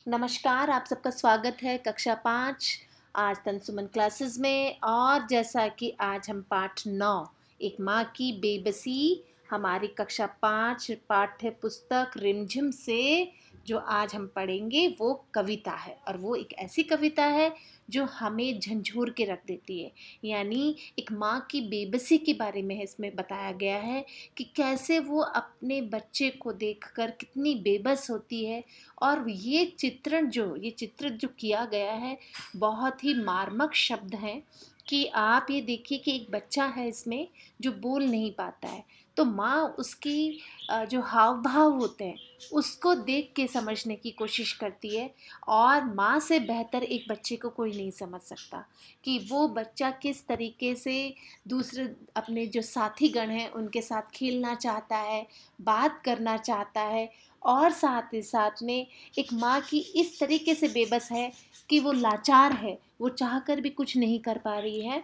नमस्कार, आप सबका स्वागत है कक्षा 5 आज तनसुमन क्लासेस में। और जैसा कि आज हम पाठ 9 एक माँ की बेबसी हमारी कक्षा 5 पाठ्य पुस्तक रिमझिम से जो आज हम पढ़ेंगे वो कविता है। और वो एक ऐसी कविता है जो हमें झंझोर के रख देती है। यानी एक माँ की बेबसी के बारे में इसमें बताया गया है कि कैसे वो अपने बच्चे को देखकर कितनी बेबस होती है। और ये चित्र जो किया गया है बहुत ही मार्मिक शब्द हैं कि आप ये देखिए कि एक बच्चा है इसमें जो बोल नहीं पाता है, तो माँ उसकी जो हाव भाव होते हैं उसको देख के समझने की कोशिश करती है। और माँ से बेहतर एक बच्चे को कोई नहीं समझ सकता कि वो बच्चा किस तरीके से दूसरे अपने जो साथी गण हैं उनके साथ खेलना चाहता है, बात करना चाहता है। और साथ ही साथ में एक माँ की इस तरीके से बेबस है कि वो लाचार है, वो चाहकर भी कुछ नहीं कर पा रही है।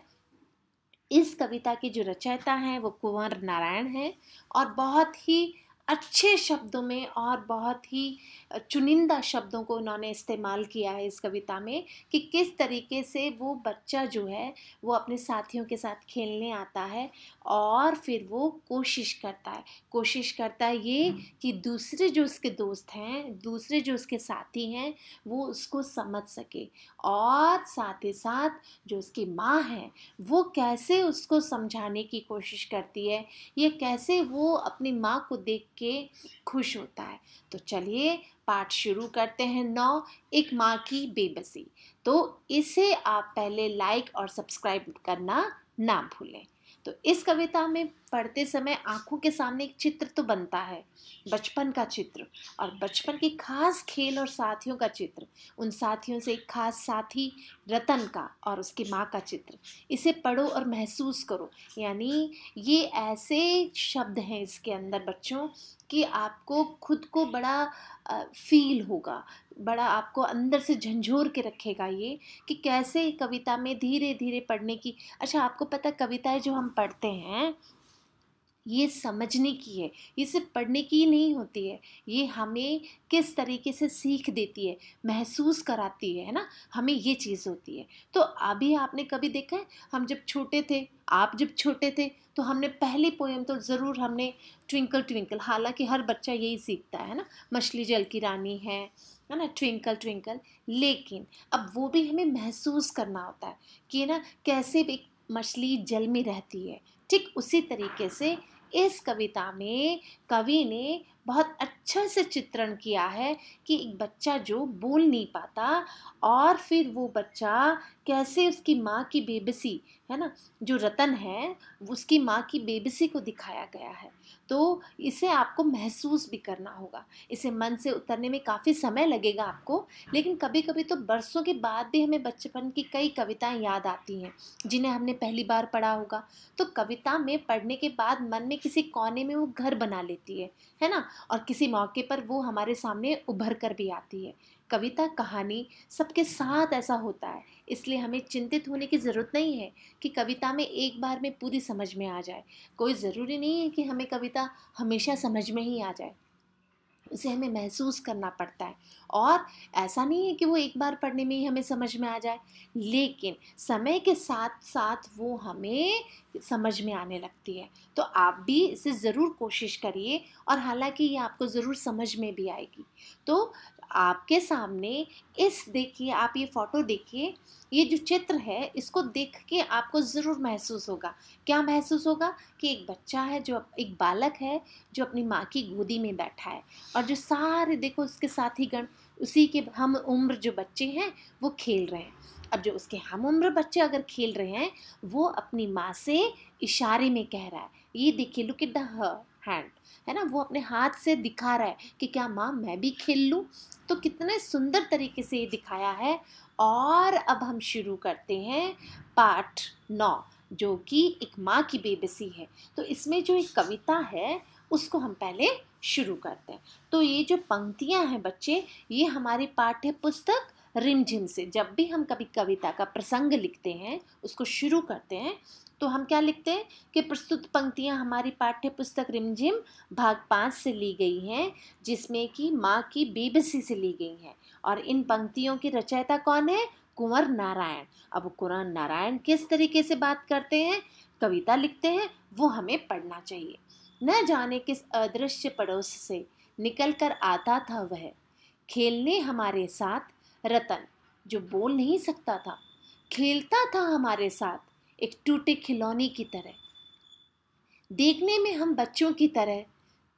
इस कविता की जो रचयिता हैं वो कुंवर नारायण हैं और बहुत ही अच्छे शब्दों में और बहुत ही चुनिंदा शब्दों को उन्होंने इस्तेमाल किया है इस कविता में कि किस तरीके से वो बच्चा जो है वो अपने साथियों के साथ खेलने आता है और फिर वो कोशिश करता है ये कि दूसरे जो उसके दोस्त हैं, दूसरे जो उसके साथी हैं वो उसको समझ सके। और साथ ही साथ जो उसकी माँ है वो कैसे उसको समझाने की कोशिश करती है, ये कैसे वो अपनी माँ को देख के खुश होता है। तो चलिए पाठ शुरू करते हैं 9 एक माँ की बेबसी। तो इसे आप पहले लाइक और सब्सक्राइब करना ना भूलें। तो इस कविता में पढ़ते समय आंखों के सामने एक चित्र तो बनता है, बचपन का चित्र, और बचपन की खास खेल और साथियों का चित्र, उन साथियों से एक खास साथी रतन का और उसकी माँ का चित्र। इसे पढ़ो और महसूस करो। यानी ये ऐसे शब्द हैं इसके अंदर बच्चों कि आपको खुद को बड़ा फील होगा, बड़ा आपको अंदर से झंझोर के रखेगा ये कि कैसे कविता में धीरे धीरे पढ़ने की। अच्छा, आपको पता कविताएं जो हम पढ़ते हैं ये समझने की है, ये सिर्फ पढ़ने की ही नहीं होती है, ये हमें किस तरीके से सीख देती है, महसूस कराती है ना, हमें ये चीज़ होती है। तो अभी आपने कभी देखा है, हम जब छोटे थे, आप जब छोटे थे तो हमने पहली पोएम तो ज़रूर हमने ट्विंकल ट्विंकल, हालांकि हर बच्चा यही सीखता है ना, मछली जल की रानी है ना, ट्विंकल ट्विंकल। लेकिन अब वो भी हमें महसूस करना होता है कि ना कैसे एक मछली जल में रहती है। ठीक उसी तरीके से इस कविता में कवि ने बहुत अच्छा से चित्रण किया है कि एक बच्चा जो बोल नहीं पाता और फिर वो बच्चा कैसे उसकी माँ की बेबसी है ना, जो रतन है उसकी माँ की बेबसी को दिखाया गया है। तो इसे आपको महसूस भी करना होगा, इसे मन से उतरने में काफ़ी समय लगेगा आपको। लेकिन कभी कभी तो बरसों के बाद भी हमें बचपन की कई कविताएं याद आती हैं जिन्हें हमने पहली बार पढ़ा होगा। तो कविता में पढ़ने के बाद मन में किसी कोने में वो घर बना लेती है ना, और किसी मौके पर वो हमारे सामने उभर कर भी आती है। कविता कहानी सबके साथ ऐसा होता है, इसलिए हमें चिंतित होने की ज़रूरत नहीं है कि कविता में एक बार में पूरी समझ में आ जाए। कोई ज़रूरी नहीं है कि हमें कविता हमेशा समझ में ही आ जाए, उसे हमें महसूस करना पड़ता है। और ऐसा नहीं है कि वो एक बार पढ़ने में ही हमें समझ में आ जाए, लेकिन समय के साथ साथ वो हमें समझ में आने लगती है। तो आप भी इसे ज़रूर कोशिश करिए और हालांकि ये आपको ज़रूर समझ में भी आएगी। तो आपके सामने देखिए, आप ये फ़ोटो देखिए, ये जो चित्र है इसको देख के आपको ज़रूर महसूस होगा। क्या महसूस होगा कि एक बच्चा है, जो एक बालक है जो अपनी माँ की गोदी में बैठा है और जो सारे देखो उसके साथी गण उसी के हम उम्र जो बच्चे हैं वो खेल रहे हैं। अब जो उसके हम उम्र बच्चे अगर खेल रहे हैं वो अपनी माँ से इशारे में कह रहा है, ये देखिए लुक एट द हैंड, है ना, वो अपने हाथ से दिखा रहा है कि क्या माँ मैं भी खेल लूँ। तो कितने सुंदर तरीके से ये दिखाया है। और अब हम शुरू करते हैं पाठ 9 जो कि एक माँ की बेबसी है। तो इसमें जो एक कविता है उसको हम पहले शुरू करते हैं। तो ये जो पंक्तियां हैं बच्चे, ये हमारी पाठ्य पुस्तक रिमझिम से। जब भी हम कभी कविता का प्रसंग लिखते हैं, उसको शुरू करते हैं, तो हम क्या लिखते हैं कि प्रस्तुत पंक्तियां हमारी पाठ्य पुस्तक रिमझिम भाग 5 से ली गई हैं, जिसमें कि माँ की बेबसी से ली गई हैं। और इन पंक्तियों की रचयिता कौन है? कुंवर नारायण। अब कुंवर नारायण किस तरीके से बात करते हैं, कविता लिखते हैं, वो हमें पढ़ना चाहिए। न जाने किस अदृश्य पड़ोस से निकल कर आता था वह, खेलने हमारे साथ रतन, जो बोल नहीं सकता था, खेलता था हमारे साथ एक टूटे खिलौने की तरह। देखने में हम बच्चों की तरह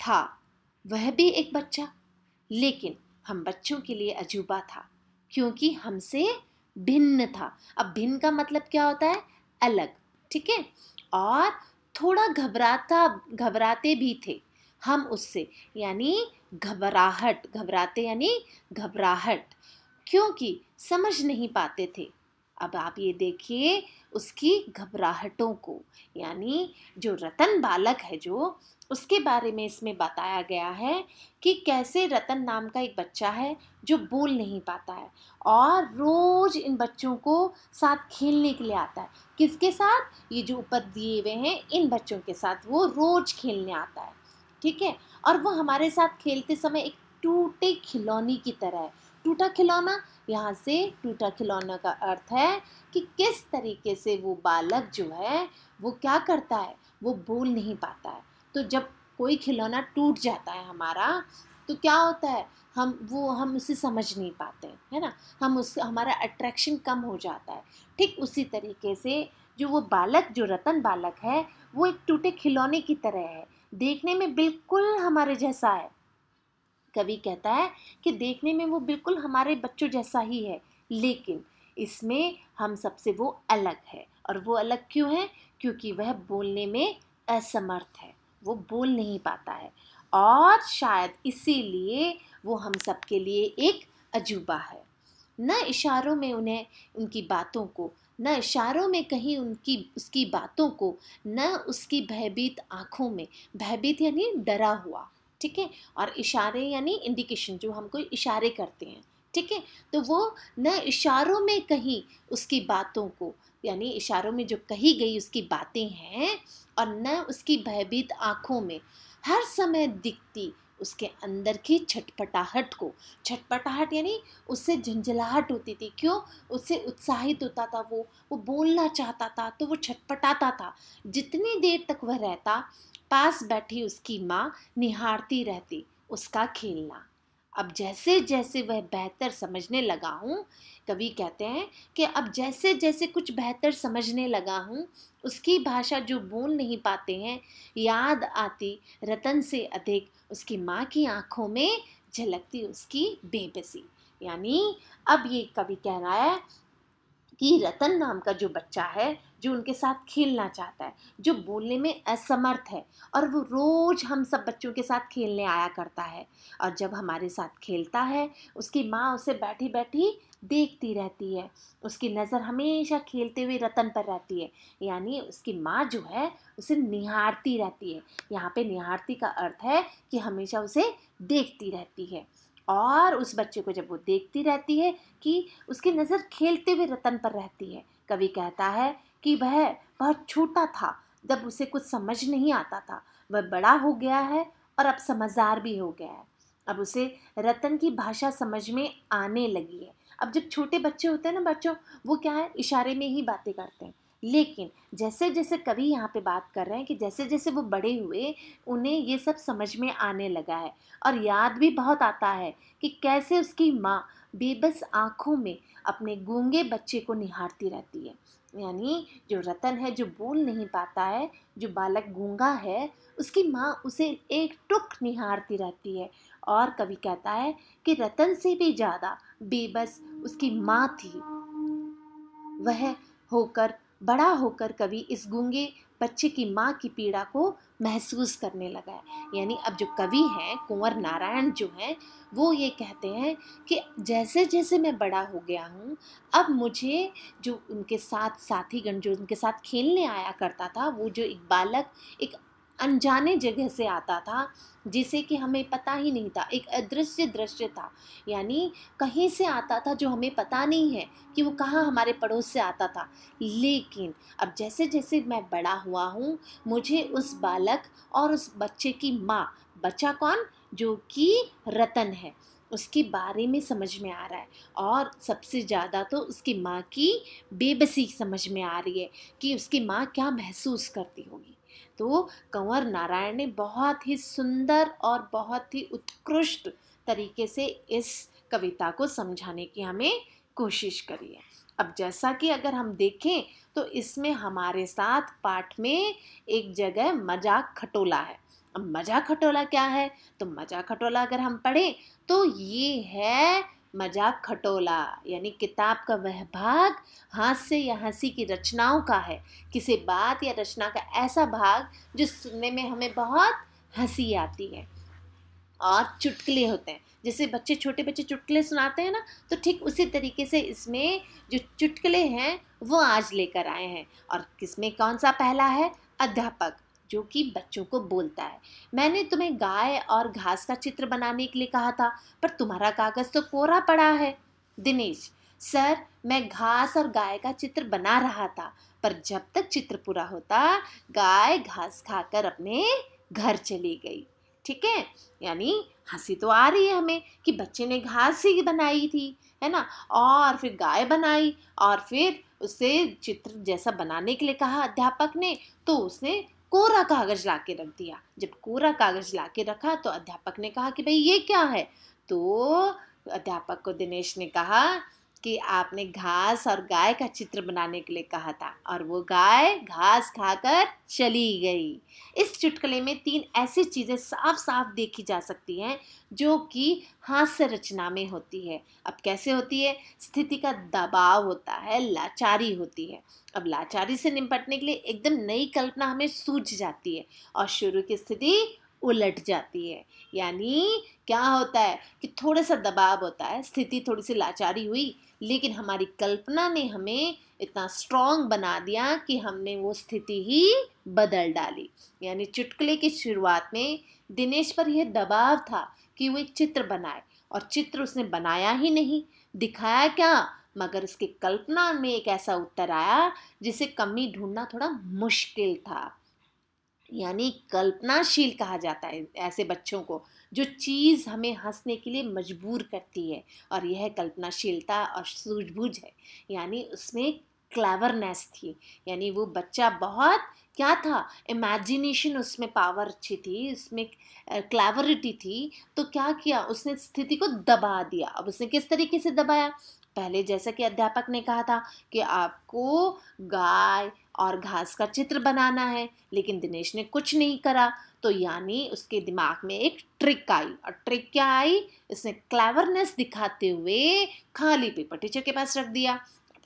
था, वह भी एक बच्चा, लेकिन हम बच्चों के लिए अजूबा था, क्योंकि हमसे भिन्न था। अब भिन्न का मतलब क्या होता है? अलग, ठीक है। और थोड़ा घबराते भी थे हम उससे, यानी घबराहट, घबराते यानी घबराहट, क्योंकि समझ नहीं पाते थे। अब आप ये देखिए उसकी घबराहटों को, यानी जो रतन बालक है जो, उसके बारे में इसमें बताया गया है कि कैसे रतन नाम का एक बच्चा है जो बोल नहीं पाता है और रोज इन बच्चों को साथ खेलने के लिए आता है। किसके साथ? ये जो ऊपर दिए हुए हैं इन बच्चों के साथ वो रोज खेलने आता है, ठीक है। और वो हमारे साथ खेलते समय एक टूटे खिलौने की तरह है। टूटा खिलौना, यहाँ से टूटा खिलौना का अर्थ है कि किस तरीके से वो बालक जो है वो क्या करता है, वो बोल नहीं पाता है। तो जब कोई खिलौना टूट जाता है हमारा, तो क्या होता है, हम उसे समझ नहीं पाते, है ना, हमारा अट्रैक्शन कम हो जाता है। ठीक उसी तरीके से जो वो बालक, जो रतन बालक है, वो एक टूटे खिलौने की तरह है, देखने में बिल्कुल हमारे जैसा है। कवि कहता है कि देखने में वो बिल्कुल हमारे बच्चों जैसा ही है, लेकिन इसमें हम सबसे वो अलग है। और वो अलग क्यों है? क्योंकि वह बोलने में असमर्थ है, वो बोल नहीं पाता है, और शायद इसीलिए वो हम सब के लिए एक अजूबा है। न इशारों में उन्हें उनकी बातों को, न इशारों में कहीं उसकी बातों को, न उसकी भयभीत आँखों में, भयभीत यानी डरा हुआ, ठीक है, और इशारे यानी इंडिकेशन, जो हमको इशारे करते हैं, ठीक है। तो वो न इशारों में कहीं उसकी बातों को, यानी इशारों में जो कही गई उसकी बातें हैं, और न उसकी भयभीत आँखों में हर समय दिखती उसके अंदर की छटपटाहट को। छटपटाहट यानी उससे झंझलाहट होती थी। क्यों? उससे उत्साहित होता था, वो बोलना चाहता था, तो वो छटपटाता था। जितनी देर तक वह रहता, पास बैठी उसकी माँ निहारती रहती उसका खेलना। अब जैसे जैसे वह बेहतर समझने लगा हूँ, कवि कहते हैं कि अब जैसे जैसे कुछ बेहतर समझने लगा हूँ, उसकी भाषा जो बोल नहीं पाते हैं, याद आती रतन से अधिक उसकी माँ की आंखों में झलकती उसकी बेबसी। यानी अब ये कवि कह रहा है कि रतन नाम का जो बच्चा है, जो उनके साथ खेलना चाहता है, जो बोलने में असमर्थ है, और वो रोज हम सब बच्चों के साथ खेलने आया करता है, और जब हमारे साथ खेलता है, उसकी माँ उसे बैठी बैठी देखती रहती है। उसकी नज़र हमेशा खेलते हुए रतन पर रहती है, यानी उसकी माँ जो है उसे निहारती रहती है। यहाँ पे निहारती का अर्थ है कि हमेशा उसे देखती रहती है। और उस बच्चे को जब वो देखती रहती है कि उसकी नज़र खेलते हुए रतन पर रहती है, कवि कहता है कि वह बहुत छोटा था जब उसे कुछ समझ नहीं आता था, वह बड़ा हो गया है और अब समझदार भी हो गया है। अब उसे रतन की भाषा समझ में आने लगी है। अब जब छोटे बच्चे होते हैं ना बच्चों, वो क्या है, इशारे में ही बातें करते हैं। लेकिन जैसे जैसे कवि यहाँ पे बात कर रहे हैं कि जैसे जैसे वो बड़े हुए, उन्हें ये सब समझ में आने लगा है, और याद भी बहुत आता है कि कैसे उसकी माँ बेबस आँखों में अपने गूंगे बच्चे को निहारती रहती है। यानी जो रतन है, जो बोल नहीं पाता है, जो बालक गूंगा है, उसकी माँ उसे एक टुक निहारती रहती है। और कवि कहता है कि रतन से भी ज़्यादा बेबस उसकी माँ थी। वह होकर बड़ा होकर कवि इस गूंगे बच्चे की माँ की पीड़ा को महसूस करने लगा है। यानी अब जो कवि हैं, कुंवर नारायण जो हैं, वो ये कहते हैं कि जैसे जैसे मैं बड़ा हो गया हूँ, अब मुझे जो उनके साथ साथीगण जो उनके साथ खेलने आया करता था, वो जो एक बालक, एक अनजाने जगह से आता था, जिसे कि हमें पता ही नहीं था। एक अदृश्य दृश्य था, यानी कहीं से आता था जो हमें पता नहीं है कि वो कहाँ हमारे पड़ोस से आता था। लेकिन अब जैसे जैसे मैं बड़ा हुआ हूँ, मुझे उस बालक और उस बच्चे की माँ, बच्चा कौन, जो कि रतन है, उसके बारे में समझ में आ रहा है। और सबसे ज़्यादा तो उसकी माँ की बेबसी समझ में आ रही है कि उसकी माँ क्या महसूस करती होगी। तो कंवर नारायण ने बहुत ही सुंदर और बहुत ही उत्कृष्ट तरीके से इस कविता को समझाने की हमें कोशिश करी है। अब जैसा कि अगर हम देखें तो इसमें हमारे साथ पाठ में एक जगह मजाक खटोला है। अब मजाक खटोला क्या है? तो मजाक खटोला अगर हम पढ़ें तो ये है मजाक खटोला, यानी किताब का वह भाग हास्य या हंसी की रचनाओं का है। किसी बात या रचना का ऐसा भाग जो सुनने में हमें बहुत हंसी आती है। और चुटकुले होते हैं, जैसे बच्चे, छोटे बच्चे चुटकुले सुनाते हैं ना, तो ठीक उसी तरीके से इसमें जो चुटकुले हैं वो आज लेकर आए हैं। और किसमें कौन सा पहला है? अध्यापक, जो कि बच्चों को बोलता है, मैंने तुम्हें गाय और घास का चित्र बनाने के लिए कहा था, पर तुम्हारा कागज तो कोरा पड़ा है। दिनेश, सर मैं घास और गाय का चित्र बना रहा था, पर जब तक चित्र पूरा होता गाय घास खाकर अपने घर चली गई। ठीक है, यानी हंसी तो आ रही है हमें कि बच्चे ने घास ही बनाई थी, है ना, और फिर गाय बनाई, और फिर उसे चित्र जैसा बनाने के लिए कहा अध्यापक ने, तो उसने कोरा कागज ला के रख दिया। जब कोरा कागज ला के रखा तो अध्यापक ने कहा कि भाई ये क्या है? तो अध्यापक को दिनेश ने कहा कि आपने घास और गाय का चित्र बनाने के लिए कहा था, और वो गाय घास खाकर चली गई। इस चुटकुले में 3 ऐसी चीज़ें साफ साफ देखी जा सकती हैं जो कि हास्य रचना में होती है। अब कैसे होती है? स्थिति का दबाव होता है, लाचारी होती है। अब लाचारी से निपटने के लिए एकदम नई कल्पना हमें सूझ जाती है और शुरू की स्थिति उलट जाती है। यानी क्या होता है कि थोड़ा सा दबाव होता है, स्थिति थोड़ी सी लाचारी हुई, लेकिन हमारी कल्पना ने हमें इतना स्ट्रॉन्ग बना दिया कि हमने वो स्थिति ही बदल डाली। यानी चुटकुले की शुरुआत में दिनेश पर यह दबाव था कि वो एक चित्र बनाए, और चित्र उसने बनाया ही नहीं, दिखाया क्या, मगर उसकी कल्पना में एक ऐसा उत्तर आया जिसे कमी ढूंढना थोड़ा मुश्किल था। यानी कल्पनाशील कहा जाता है ऐसे बच्चों को, जो चीज़ हमें हंसने के लिए मजबूर करती है, और यह कल्पनाशीलता और सूझबूझ है। यानी उसमें क्लेवरनेस थी, यानी वो बच्चा बहुत क्या था, इमेजिनेशन उसमें पावर अच्छी थी, उसमें क्लेवरिटी थी। तो क्या किया उसने? स्थिति को दबा दिया। अब उसने किस तरीके से दबाया? पहले जैसा कि अध्यापक ने कहा था कि आपको गाय और घास का चित्र बनाना है, लेकिन दिनेश ने कुछ नहीं करा। तो यानी उसके दिमाग में एक ट्रिक आई, और ट्रिक क्या आई? इसने क्लेवरनेस दिखाते हुए खाली पेपर टीचर के पास रख दिया।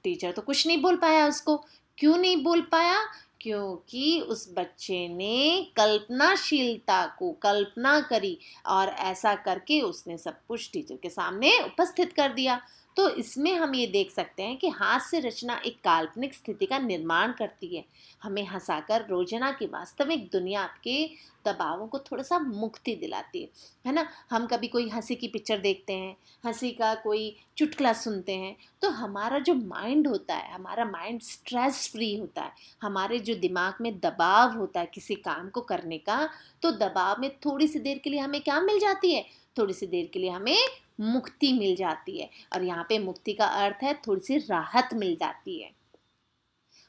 टीचर तो कुछ नहीं बोल पाया उसको। क्यों नहीं बोल पाया? क्योंकि उस बच्चे ने कल्पनाशीलता को कल्पना करी, और ऐसा करके उसने सब कुछ टीचर के सामने उपस्थित कर दिया। तो इसमें हम ये देख सकते हैं कि हास्य रचना एक काल्पनिक स्थिति का निर्माण करती है, हमें हंसाकर रोजाना की वास्तविक दुनिया के दबावों को थोड़ा सा मुक्ति दिलाती है ना। हम कभी कोई हंसी की पिक्चर देखते हैं, हंसी का कोई चुटकुला सुनते हैं, तो हमारा जो माइंड होता है, हमारा माइंड स्ट्रेस फ्री होता है। हमारे जो दिमाग में दबाव होता है किसी काम को करने का, तो दबाव में थोड़ी सी देर के लिए हमें क्या मिल जाती है? थोड़ी सी देर के लिए हमें मुक्ति मिल जाती है। और यहाँ पे मुक्ति का अर्थ है थोड़ी सी राहत मिल जाती है।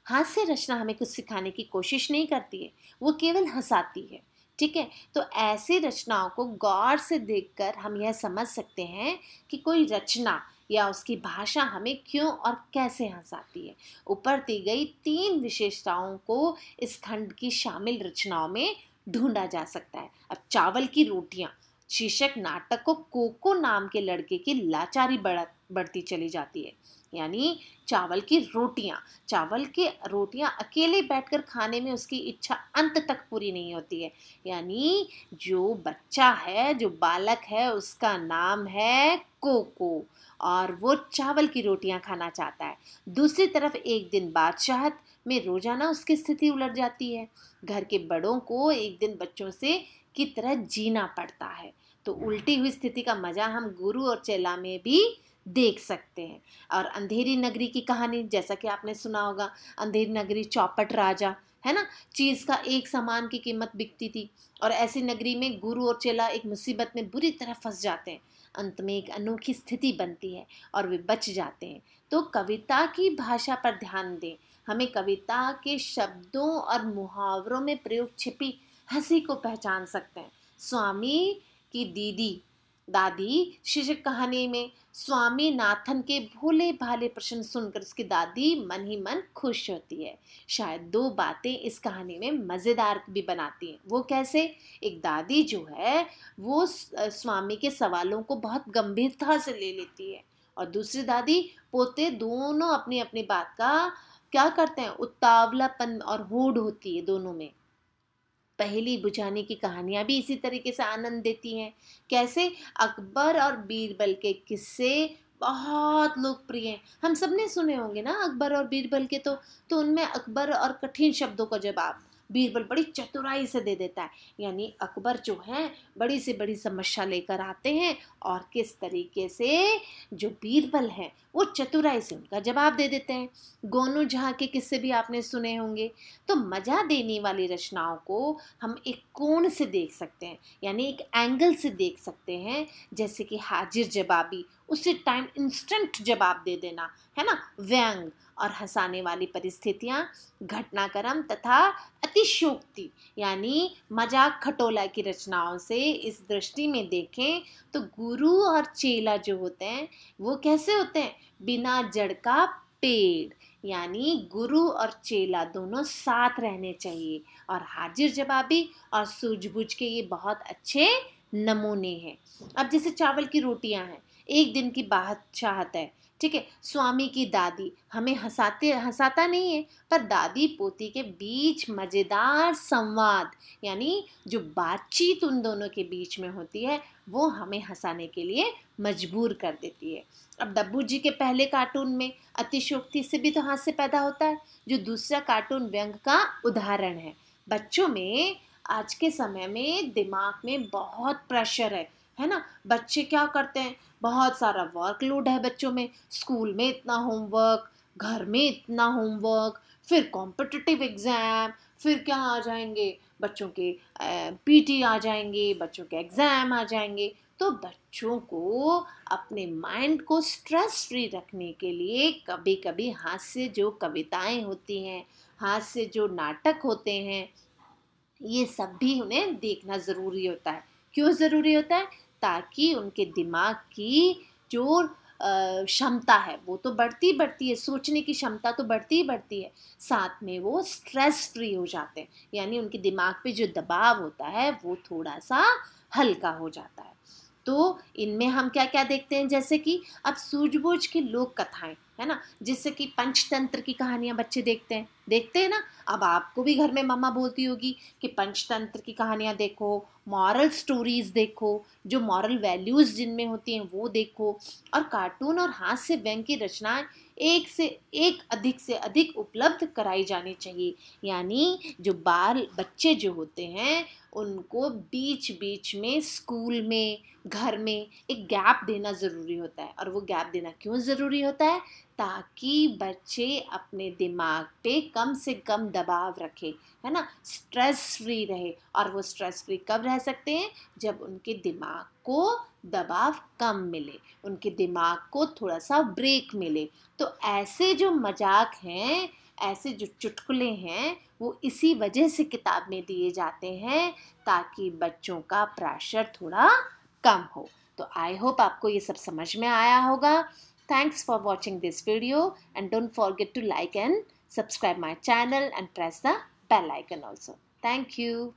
हास्य रचना हमें कुछ सिखाने की कोशिश नहीं करती है, वो केवल हंसाती है। ठीक है, तो ऐसी रचनाओं को गौर से देखकर हम यह समझ सकते हैं कि कोई रचना या उसकी भाषा हमें क्यों और कैसे हंसाती है। ऊपर दी गई 3 विशेषताओं को इस खंड की शामिल रचनाओं में ढूंढा जा सकता है। अब चावल की रोटियां, शीर्षक नाटक को कोको नाम के लड़के की लाचारी बढ़ती चली जाती है। यानी चावल की रोटियां अकेले बैठकर खाने में उसकी इच्छा अंत तक पूरी नहीं होती है। यानी जो बच्चा है, जो बालक है, उसका नाम है कोको और वो चावल की रोटियां खाना चाहता है। दूसरी तरफ एक दिन बादशाहत में रोजाना उसकी स्थिति उलट जाती है। घर के बड़ों को एक दिन बच्चों से की तरह जीना पड़ता है। तो उल्टी हुई स्थिति का मजा हम गुरु और चेला में भी देख सकते हैं। और अंधेरी नगरी की कहानी, जैसा कि आपने सुना होगा, अंधेरी नगरी, चौपट राजा, है ना। चीज का एक सामान की कीमत बिकती थी और ऐसी नगरी में गुरु और चेला एक मुसीबत में बुरी तरह फंस जाते हैं। अंत में एक अनोखी स्थिति बनती है और वे बच जाते हैं। तो कविता की भाषा पर ध्यान दें। हमें कविता के शब्दों और मुहावरों में प्रयोग छिपी हंसी को पहचान सकते हैं। स्वामी की दादी शीर्षक कहानी में स्वामी नाथन के भोले भाले प्रश्न सुनकर उसकी दादी मन ही मन खुश होती है। शायद दो बातें इस कहानी में मज़ेदार भी बनाती हैं। वो कैसे? एक दादी जो है वो स्वामी के सवालों को बहुत गंभीरता से ले लेती है और दूसरी दादी पोते दोनों अपनी अपनी बात का क्या करते हैं, उतावलापन और होड़ होती है दोनों में। पहेली बुझाने की कहानियां भी इसी तरीके से आनंद देती हैं। कैसे? अकबर और बीरबल के किस्से बहुत लोकप्रिय हैं। हम सब ने सुने होंगे ना अकबर और बीरबल के। तो उनमें अकबर और कठिन शब्दों का जवाब बीरबल बड़ी चतुराई से दे देता है। यानी अकबर जो है बड़ी से बड़ी समस्या लेकर आते हैं और किस तरीके से जो बीरबल हैं वो चतुराई से उनका जवाब दे देते हैं। गोनू जहाँ के किस्से भी आपने सुने होंगे। तो मजा देने वाली रचनाओं को हम एक कोण से देख सकते हैं, यानी एक एंगल से देख सकते हैं। जैसे कि हाजिर जवाबी, उसी टाइम इंस्टेंट जवाब दे देना, है ना। व्यंग और हंसाने वाली परिस्थितियाँ, घटनाक्रम तथा अतिशयोक्ति यानी मजाक खटोला की रचनाओं से इस दृष्टि में देखें तो गुरु और चेला जो होते हैं वो कैसे होते हैं? बिना जड़ का पेड़। यानी गुरु और चेला दोनों साथ रहने चाहिए और हाजिर जवाबी और सूझबूझ के ये बहुत अच्छे नमूने हैं। अब जैसे चावल की रोटियां हैं, एक दिन की बादशाहत है, ठीक है। स्वामी की दादी हमें हंसाता नहीं है, पर दादी पोती के बीच मजेदार संवाद यानी जो बातचीत उन दोनों के बीच में होती है वो हमें हंसाने के लिए मजबूर कर देती है। अब डब्बू जी के पहले कार्टून में अतिशयोक्ति से भी तो हास्य पैदा होता है, जो दूसरा कार्टून व्यंग का उदाहरण है। बच्चों में आज के समय में दिमाग में बहुत प्रेशर है ना। बच्चे क्या करते हैं, बहुत सारा वर्कलोड है बच्चों में, स्कूल में इतना होमवर्क, घर में इतना होमवर्क, फिर कॉम्पिटिटिव एग्ज़ाम, फिर क्या आ जाएंगे बच्चों के पीटी आ जाएंगे, बच्चों के एग्ज़ाम आ जाएंगे। तो बच्चों को अपने माइंड को स्ट्रेस फ्री रखने के लिए कभी कभी हास्य जो कविताएं होती हैं, हास्य जो नाटक होते हैं, ये सब भी उन्हें देखना ज़रूरी होता है। क्यों ज़रूरी होता है? ताकि उनके दिमाग की जो क्षमता है वो तो बढ़ती है, सोचने की क्षमता तो बढ़ती है, साथ में वो स्ट्रेस फ्री हो जाते हैं। यानी उनके दिमाग पे जो दबाव होता है वो थोड़ा सा हल्का हो जाता है। तो इनमें हम क्या क्या देखते हैं, जैसे कि अब सूझबूझ की लोक कथाएं, है ना, जिससे कि पंचतंत्र की कहानियां बच्चे देखते हैं ना। अब आपको भी घर में मम्मा बोलती होगी कि पंचतंत्र की कहानियां देखो, मॉरल स्टोरीज देखो, जो मॉरल वैल्यूज जिनमें होती हैं वो देखो। और कार्टून और हास्य व्यंग की रचनाएं एक से अधिक उपलब्ध कराई जानी चाहिए। यानी जो बच्चे जो होते हैं उनको बीच बीच में स्कूल में, घर में एक गैप देना ज़रूरी होता है। और वो गैप देना क्यों ज़रूरी होता है? ताकि बच्चे अपने दिमाग पे कम से कम दबाव रखे, है ना, स्ट्रेस फ्री रहे। और वो स्ट्रेस फ्री कब रह सकते हैं? जब उनके दिमाग को दबाव कम मिले, उनके दिमाग को थोड़ा सा ब्रेक मिले। तो ऐसे जो मजाक हैं, ऐसे जो चुटकुले हैं, वो इसी वजह से किताब में दिए जाते हैं ताकि बच्चों का प्रेशर थोड़ा कम हो। तो आई होप आपको ये सब समझ में आया होगा। Thanks for watching this video and don't forget to like and subscribe my channel and press the bell icon also. Thank you.